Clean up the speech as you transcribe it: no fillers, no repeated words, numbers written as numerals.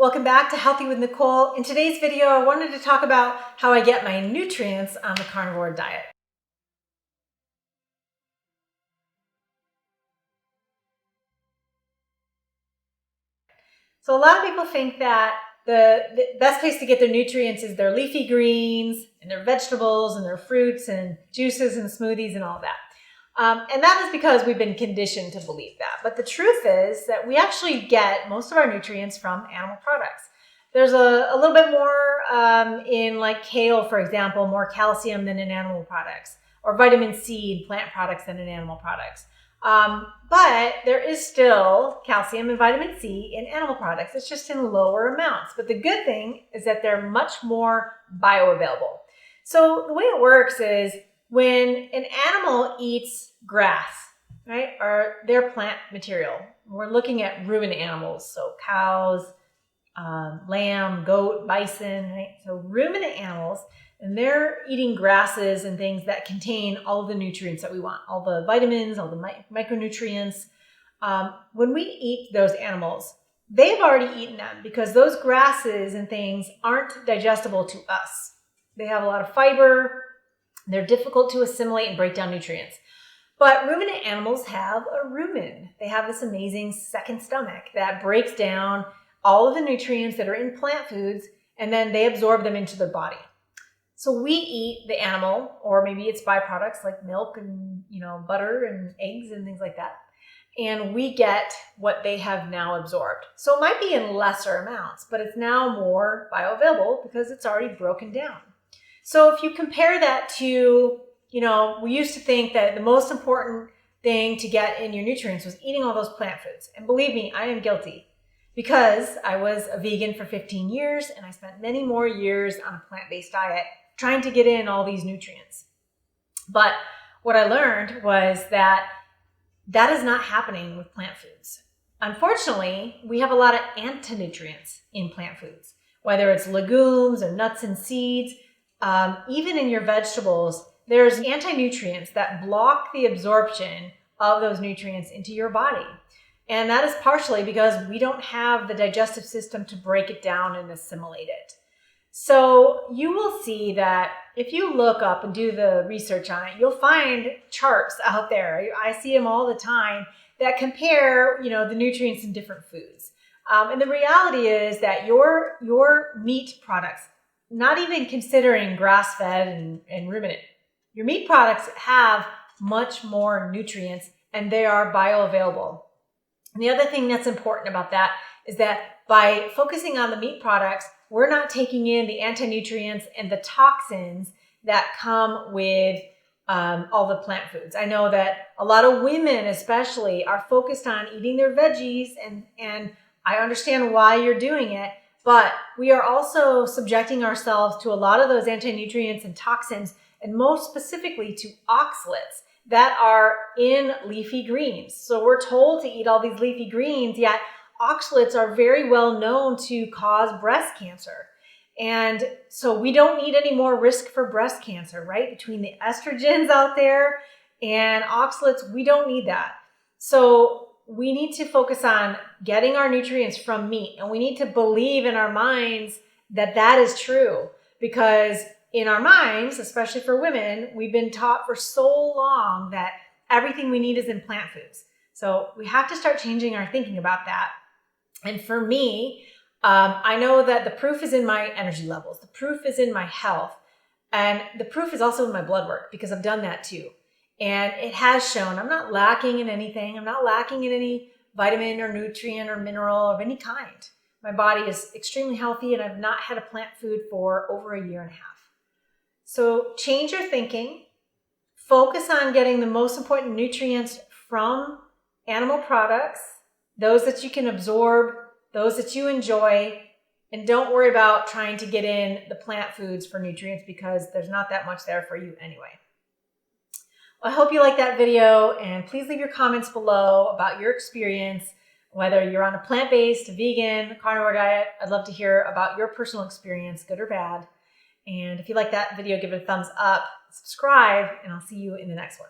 Welcome back to Healthy with Nicole. In today's video, I wanted to talk about how I get my nutrients on the carnivore diet. So a lot of people think that the best place to get their nutrients is their leafy greens and their vegetables and their fruits and juices and smoothies and all that. And that is because we've been conditioned to believe that. But the truth is that we actually get most of our nutrients from animal products. There's a little bit more in like kale, for example, more calcium than in animal products, or vitamin C in plant products than in animal products. But there is still calcium and vitamin C in animal products. It's just in lower amounts. But the good thing is that they're much more bioavailable. So the way it works is when an animal eats grass, right, or their plant material, we're looking at ruminant animals, so cows, lamb, goat, bison, right? So ruminant animals, and they're eating grasses and things that contain all of the nutrients that we want, all the vitamins, all the micronutrients. When we eat those animals, they've already eaten them because those grasses and things aren't digestible to us. They have a lot of fiber. They're difficult to assimilate and break down nutrients. But ruminant animals have a rumen. They have this amazing second stomach that breaks down all of the nutrients that are in plant foods, and then they absorb them into their body. So we eat the animal, or maybe it's byproducts like milk and butter and eggs and things like that, and we get what they have now absorbed. So it might be in lesser amounts, but it's now more bioavailable because it's already broken down. So if you compare that to, we used to think that the most important thing to get in your nutrients was eating all those plant foods. And believe me, I am guilty. Because I was a vegan for 15 years and I spent many more years on a plant-based diet trying to get in all these nutrients. But what I learned was that is not happening with plant foods. Unfortunately, we have a lot of antinutrients in plant foods, whether it's legumes or nuts and seeds. Even in your vegetables, there's anti-nutrients that block the absorption of those nutrients into your body. And that is partially because we don't have the digestive system to break it down and assimilate it. So you will see that if you look up and do the research on it, you'll find charts out there. I see them all the time that compare, the nutrients in different foods. And the reality is that your meat products, not even considering grass-fed and ruminant, your meat products have much more nutrients and they are bioavailable. And the other thing that's important about that is that by focusing on the meat products, we're not taking in the anti-nutrients and the toxins that come with all the plant foods. I know that a lot of women especially are focused on eating their veggies, and I understand why you're doing it, but we are also subjecting ourselves to a lot of those anti-nutrients and toxins, and most specifically to oxalates that are in leafy greens. So we're told to eat all these leafy greens, yet oxalates are very well known to cause breast cancer. And so we don't need any more risk for breast cancer, right? Between the estrogens out there and oxalates, we don't need that. So we need to focus on getting our nutrients from meat, and we need to believe in our minds that is true, because in our minds, especially for women, we've been taught for so long that everything we need is in plant foods. So we have to start changing our thinking about that. And for me, I know that the proof is in my energy levels. The proof is in my health. And the proof is also in my blood work, because I've done that too. And it has shown I'm not lacking in anything. I'm not lacking in any vitamin or nutrient or mineral of any kind. My body is extremely healthy, and I've not had a plant food for over a year and a half. So change your thinking, focus on getting the most important nutrients from animal products, those that you can absorb, those that you enjoy, and don't worry about trying to get in the plant foods for nutrients, because there's not that much there for you anyway. Well, I hope you liked that video, and please leave your comments below about your experience, whether you're on a plant-based, vegan, carnivore diet. I'd love to hear about your personal experience, good or bad. And if you like that video, give it a thumbs up, subscribe, and I'll see you in the next one.